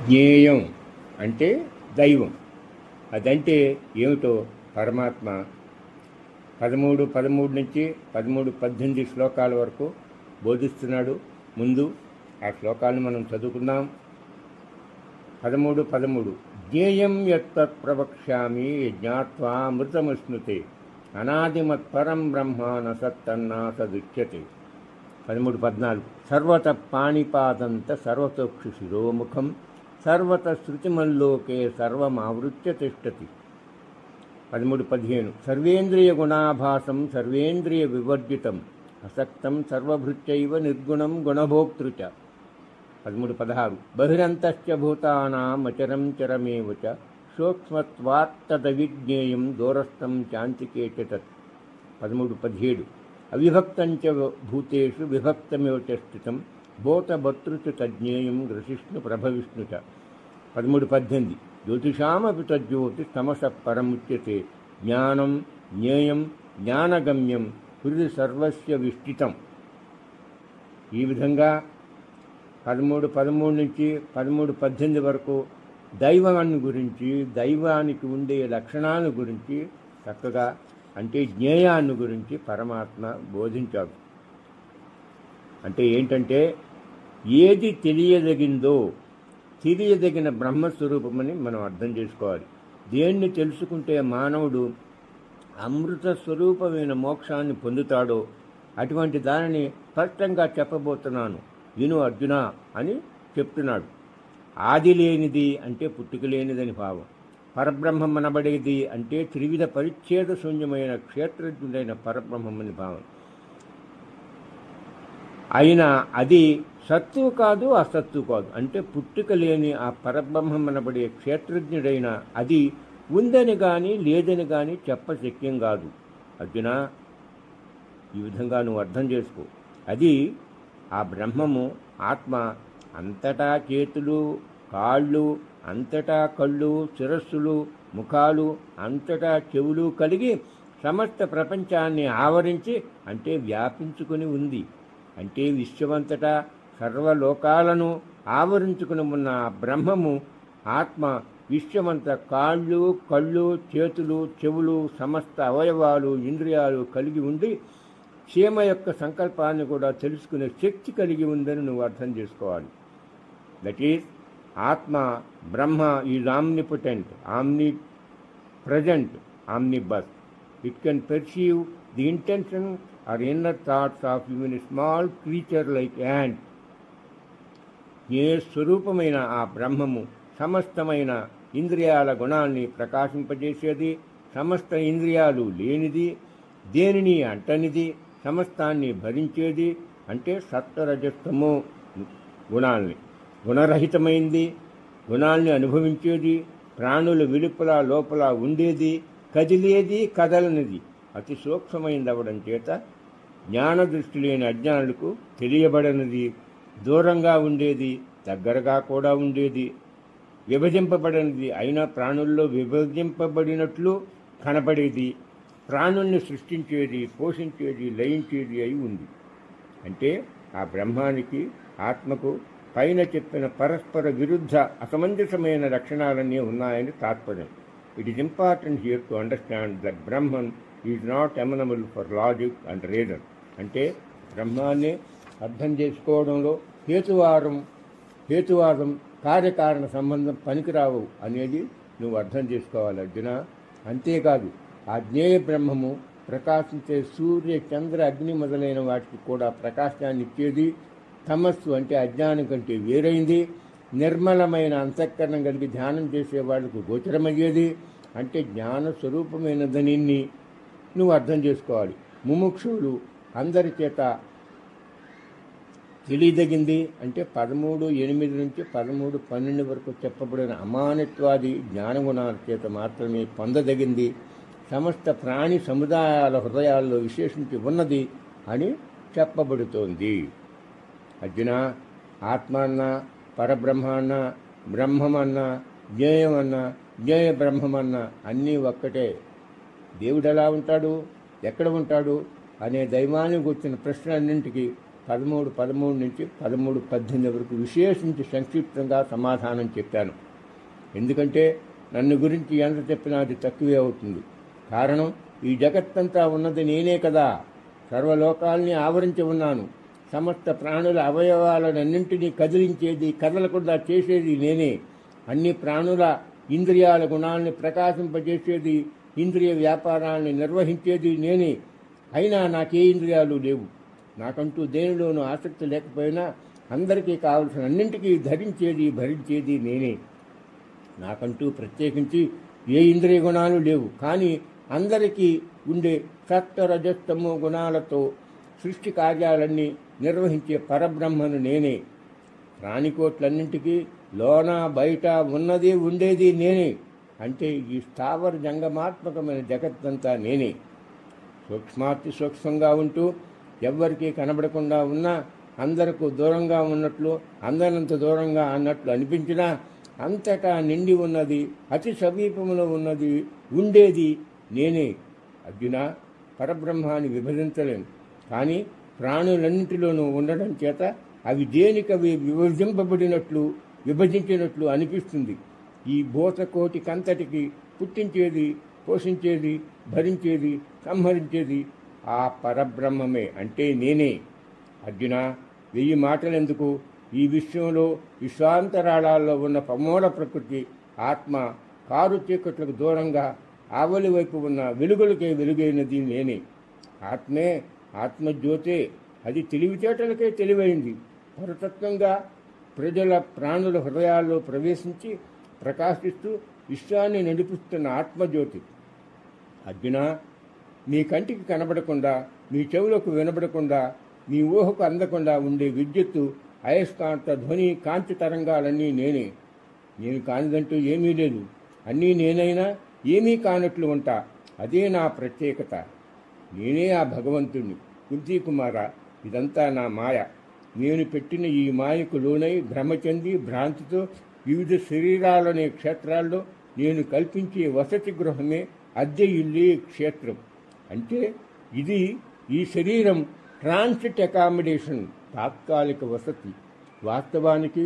జ్ఞేయం అంటే దైవం. అదంటే ఏమిటో పరమాత్మ 13 నుంచి 18 శ్లోకాల వరకు బోధిస్తున్నాడు. ముందు ఆ శ్లోకాలను మనం చదువుకుందాం. 13 జ్ఞేయం యత్తత్ ప్రవక్ష్యామి జ్ఞాత్వా అమృతమశ్నుతే అనాదిమత్పరం బ్రహ్మ న సత్తన్నా సదుచ్యతే. 14 సర్వత పాణిపాదంత సర్వతోక్షు శిరోముఖం సర్వత శృతిమల్లోకే సర్వమావృత్య తిష్టతి. 13 సర్వేంద్రియ గుణాభాసం సర్వేంద్రియ వివర్జితం అసక్తం సర్వభృత్యైవ నిర్గుణం గుణభోక్తృచ. 13 బహిరంతశ్చ భూతానాం అచరం చరమేవ చ సూక్ష్మత్వాత్తదవిజ్ఞేయం దూరస్థం చాంతికే చ తత్. 13 అవిభక్తం చ భూతేషు విభక్తమివ చ స్థితం భూతభర్తృచ తజ్ఞేయం గ్రసిష్ణు ప్రభవిష్ణు చ. 13 జ్యోతిషామపి తజ్జ్యోతి తమస పరముచ్యతే జ్ఞానం జ్ఞేయం జ్ఞానగమ్యం హృది సర్వస్య విష్టితం. ఈ విధంగా 13 నుంచి 18 వరకు దైవాన్ని గురించి, దైవానికి ఉండే లక్షణాల గురించి చక్కగా, అంటే జ్ఞేయాన్ని గురించి పరమాత్మ బోధించాడు. అంటే ఏంటంటే ఏది తెలియదగిందో తెలియదగిన బ్రహ్మస్వరూపమని మనం అర్థం చేసుకోవాలి. దేన్ని తెలుసుకుంటే మానవుడు అమృత స్వరూపమైన మోక్షాన్ని పొందుతాడో అటువంటి దానిని స్పష్టంగా చెప్పబోతున్నాను, విను అర్జున అని చెప్తున్నాడు. ఆది లేనిది అంటే పుట్టుక లేనిదని భావం. పరబ్రహ్మం అనబడేది అంటే త్రివిధ పరిచ్ఛేద శూన్యమైన క్షేత్రజ్ఞుడైన పరబ్రహ్మమని భావం. అయినా అది సత్తు కాదు, అసత్తు కాదు. అంటే పుట్టుక లేని ఆ పరబ్రహ్మం అనబడే క్షేత్రజ్ఞుడైన అది ఉందని కానీ లేదని కానీ చెప్పశక్యం కాదు. అర్జున, ఈ విధంగా నువ్వు అర్థం చేసుకో. అది ఆ బ్రహ్మము ఆత్మ అంతటా చేతులు కాళ్ళు, అంతటా కళ్ళు శిరస్సులు ముఖాలు, అంతటా చెవులు కలిగి సమస్త ప్రపంచాన్ని ఆవరించి అంటే వ్యాపించుకుని ఉంది. అంటే విశ్వమంతటా సర్వలోకాలను ఆవరించుకుని ఉన్న బ్రహ్మము ఆత్మ విశ్వమంత కాళ్ళు కళ్ళు చేతులు చెవులు సమస్త అవయవాలు ఇంద్రియాలు కలిగి ఉండి క్షేమ యొక్క సంకల్పాన్ని కూడా తెలుసుకునే శక్తి కలిగి ఉందని నువ్వు అర్థం చేసుకోవాలి. That is Atma Brahma is omnipotent, omnipresent, omnibus. It can perceive the intention or inner thoughts of even a small creature like ant. ఏ స్వరూపమైన ఆ బ్రహ్మము సమస్తమైన ఇంద్రియాల గుణాన్ని ప్రకాశింపజేసేది, సమస్త ఇంద్రియాలు లేనిది, దేనిని అంటనిది, సమస్తాన్ని భరించేది, అంటే సత్వరజస్తమో గుణాల్ని గుణరహితమైంది, గుణాల్ని అనుభవించేది, ప్రాణుల వెలుపల లోపల ఉండేది, కదిలేది కదలనిది, అతి సూక్ష్మమైనదవడం చేత జ్ఞాన దృష్టి లేని అజ్ఞానులకు తెలియబడనిది, దూరంగా ఉండేది, దగ్గరగా కూడా ఉండేది, విభజింపబడినది అయినా ప్రాణుల్లో విభజింపబడినట్లు కనపడేది, ప్రాణుల్ని సృష్టించేది, పోషించేది, లయించేది అయి ఉంది. అంటే ఆ బ్రహ్మానికి ఆత్మకు పైన చెప్పిన పరస్పర విరుద్ధ అసమంజసమైన లక్షణాలన్నీ ఉన్నాయని తాత్పర్యం. It is important here to understand that Brahman is not amenable for logic and reason. అంటే బ్రహ్మాన్ని అర్థం చేసుకోవడంలో హేతువాదం కార్యకారణ సంబంధం పనికిరావు అనేది నువ్వు అర్థం చేసుకోవాలి అర్జున. అంతేకాదు ఆ జ్ఞేయ బ్రహ్మము ప్రకాశించే సూర్య చంద్ర అగ్ని మొదలైన వాటికి కూడా ప్రకాశాన్ని ఇచ్చేది, తమస్సు అంటే అజ్ఞానం కంటే వేరైంది, నిర్మలమైన అంతఃకరణం కలిగి ధ్యానం చేసే వాళ్లకు గోచరమయ్యేది, అంటే జ్ఞాన స్వరూపమైనదని నువ్వు అర్థం చేసుకోవాలి. ముముక్షువులు అందరి చేత తెలియదగింది, అంటే 13:8 నుంచి 13:12 వరకు చెప్పబడిన అమానిత్వాది జ్ఞానగుణాల చేత మాత్రమే పొందదగింది, సమస్త ప్రాణి సముదాయాల హృదయాల్లో విశేషించి ఉన్నది అని చెప్పబడుతోంది. అర్జున, ఆత్మ అన్నా, పరబ్రహ్మ అన్నా, బ్రహ్మమన్నా, జ్ఞేయమన్నా, జ్ఞేయ బ్రహ్మమన్నా అన్నీ ఒక్కటే. దేవుడు ఎలా ఉంటాడు, ఎక్కడ ఉంటాడు అనే దైవాన్ని గుర్చిన ప్రశ్నలన్నింటికి 13 నుంచి 13-18 వరకు విశేషించి సంక్షిప్తంగా సమాధానం చెప్పాను. ఎందుకంటే నన్ను గురించి ఎంత చెప్పినా అది తక్కువే అవుతుంది. కారణం, ఈ జగత్తంతా ఉన్నది నేనే కదా. సర్వలోకాల్ని ఆవరించి ఉన్నాను. సమస్త ప్రాణుల అవయవాలన్నింటినీ కదిలించేది, కదలకుండా చేసేది నేనే. అన్ని ప్రాణుల ఇంద్రియాల గుణాలని ప్రకాశింపజేసేది, ఇంద్రియ వ్యాపారాన్ని నిర్వహించేది నేనే. అయినా నాకే ఇంద్రియాలు లేవు. నాకంటూ దేనిలోనూ ఆసక్తి లేకపోయినా అందరికీ కావలసిన అన్నింటికీ ధరించేది, భరించేది నేనే. నాకంటూ ప్రత్యేకించి ఏ ఇంద్రియ గుణాలు లేవు. కానీ అందరికీ ఉండే సత్వరజస్తమో గుణాలతో సృష్టి కార్యాలన్నీ నిర్వహించే పరబ్రహ్మను నేనే. ప్రాణికోట్లన్నింటికీ లోన బయట ఉన్నది ఉండేది నేనే. అంటే ఈ స్థావర జంగమాత్మకమైన జగత్తంతా నేనే. సూక్ష్మాతి సూక్ష్మంగా ఉంటూ ఎవ్వరికీ కనబడకుండా ఉన్నా, అందరికీ దూరంగా ఉన్నట్లు, అందరినంత దూరంగా అన్నట్లు అనిపించినా అంతటా నిండి ఉన్నది, అతి సమీపంలో ఉన్నది, ఉండేది నేనే. అర్జున, పరబ్రహ్మాన్ని విభజించలేను. కానీ ప్రాణులన్నింటిలోనూ ఉండడం చేత అవి దేనికవి విభజించినట్లు అనిపిస్తుంది. ఈ భూతకోటికంతటికి పుట్టించేది, పోషించేది, భరించేది, సంహరించేది ఆ పరబ్రహ్మమే, అంటే నేనే. అర్జున, 1000 మాటలెందుకు? ఈ విశ్వంలో విశ్వాంతరాళాల్లో ఉన్న ప్రమూల ప్రకృతి ఆత్మ కారు చీకట్లకు దూరంగా ఆవలి వైపు ఉన్న వెలుగులకే వెలుగైనది నేనే. ఆత్మే, ఆత్మజ్యోతే. అది తెలివితేటలకే తెలివైంది. పరతత్వంగా ప్రజల ప్రాణుల హృదయాల్లో ప్రవేశించి ప్రకాశిస్తూ విశ్వాన్ని నడిపిస్తున్న ఆత్మజ్యోతి. అర్జున, మీ కంటికి కనబడకుండా, మీ చెవులకు వినబడకుండా, మీ ఊహకు అందకుండా ఉండే విద్యుత్తు, అయస్కాంత ధ్వని, కాంతి తరంగాలన్నీ నేనే. నేను కానిదంటూ ఏమీ లేదు. అన్నీ నేనైనా ఏమీ కానట్లు ఉంటా. అదే నా ప్రత్యేకత. నేనే ఆ భగవంతుణ్ణి. కుంతీ కుమార, ఇదంతా నా మాయ. నేను పెట్టిన ఈ మాయకు లోనై భ్రమ చెంది భ్రాంతితో వివిధ శరీరాలనే క్షేత్రాల్లో నేను కల్పించే వసతి గృహమే అద్దె ఇల్లే క్షేత్రం. అంటే ఈ శరీరం ట్రాన్సిట్ అకామిడేషన్, తాత్కాలిక వసతి. వాస్తవానికి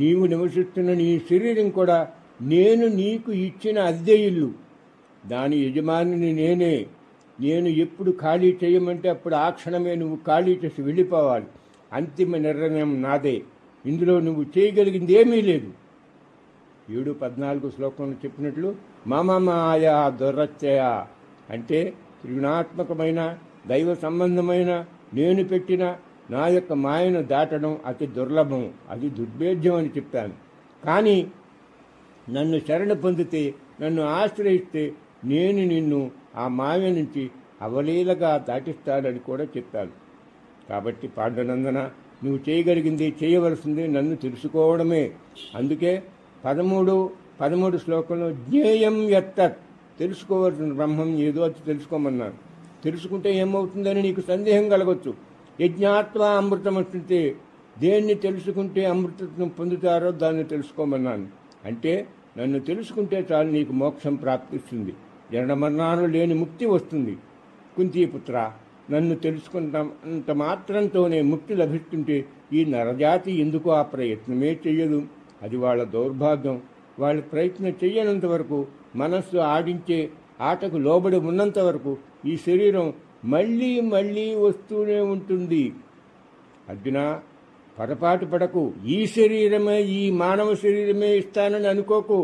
నీవు నివసిస్తున్న నీ శరీరం కూడా నేను నీకు ఇచ్చిన అద్దె ఇల్లు. దాని యజమానిని నేనే. నేను ఎప్పుడు ఖాళీ చేయమంటే అప్పుడు ఆ క్షణమే నువ్వు ఖాళీ చేసి వెళ్ళిపోవాలి. అంతిమ నిర్ణయం నాదే. ఇందులో నువ్వు చేయగలిగింది ఏమీ లేదు. 7:14 శ్లోకంలో చెప్పినట్లు మమ మాయా దురత్యయ, అంటే త్రిగుణాత్మకమైన దైవ సంబంధమైన నేను పెట్టిన నా యొక్క మాయను దాటడం అతి దుర్లభం, అది దుర్భేద్యం అని చెప్పాను. కానీ నన్ను శరణ పొందితే, నన్ను ఆశ్రయిస్తే నేను నిన్ను ఆ మాయ నుంచి అవలీలగా దాటిస్తానని కూడా చెప్పాను. కాబట్టి పాండునందన, నువ్వు చేయగలిగింది, చేయవలసింది నన్ను తెలుసుకోవడమే. అందుకే 13 శ్లోకంలో జ్ఞేయం యత్తత్, తెలుసుకోవలసిన బ్రహ్మం ఏదో అది తెలుసుకోమన్నాను. తెలుసుకుంటే ఏమవుతుందని నీకు సందేహం కలగొచ్చు. యజ్ఞాత్వా అమృతం అంటే దేన్ని తెలుసుకుంటే అమృతం పొందుతారో దాన్ని తెలుసుకోమన్నాను. అంటే నన్ను తెలుసుకుంటే చాలు నీకు మోక్షం ప్రాప్తిస్తుంది, జనమరణాలు లేని ముక్తి వస్తుంది. కుంతీపుత్ర, నన్ను తెలుసుకున్నంత మాత్రంతోనే ముక్తి లభిస్తుంటే ఈ నరజాతి ఎందుకు ఆ ప్రయత్నమే చెయ్యదు? అది వాళ్ళ దౌర్భాగ్యం. వాళ్ళు ప్రయత్నం చెయ్యనంత వరకు, మనస్సు ఆడించే ఆటకు లోబడి ఉన్నంత వరకు ఈ శరీరం మళ్ళీ మళ్ళీ వస్తూనే ఉంటుంది. అర్జున, పొరపాటు పడకు. ఈ శరీరమే, ఈ మానవ శరీరమే ఇస్తానని అనుకోకు.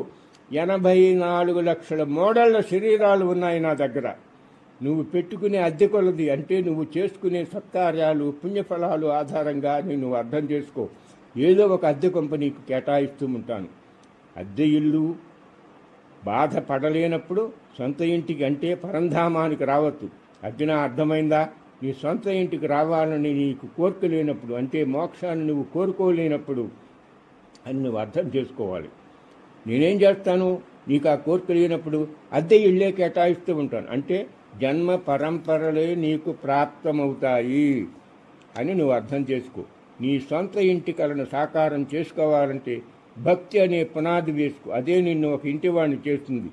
84 లక్షల మోడళ్ల శరీరాలు ఉన్నాయి నా దగ్గర. నువ్వు పెట్టుకునే అద్దె కొలది, అంటే నువ్వు చేసుకునే సత్కార్యాలు, పుణ్యఫలాలు ఆధారంగా నువ్వు అర్థం చేసుకో. ఏదో ఒక అద్దె కంపెనీకి కేటాయిస్తూ ఉంటాను. అద్దె ఇల్లు బాధపడలేనప్పుడు సొంత ఇంటికి, అంటే పరంధామానికి రావద్దు. అర్జున, అర్థమైందా? నీ సొంత ఇంటికి రావాలని నీకు కోరిక లేనప్పుడు, అంటే మోక్షాన్ని నువ్వు కోరుకోలేనప్పుడు అని నువ్వు అర్థం చేసుకోవాలి. నేనేం చేస్తాను? నీకు ఆ కోరిక లేనప్పుడు అద్దె ఇళ్ళే కేటాయిస్తూ ఉంటాను. అంటే జన్మ పరంపరలే నీకు ప్రాప్తమవుతాయి అని నువ్వు అర్థం చేసుకో. నీ సొంత ఇంటి కలను సాకారం చేసుకోవాలంటే భక్తి అనే పునాది వేసుకో. అదే నిన్ను ఒక ఇంటివాడిని చేస్తుంది.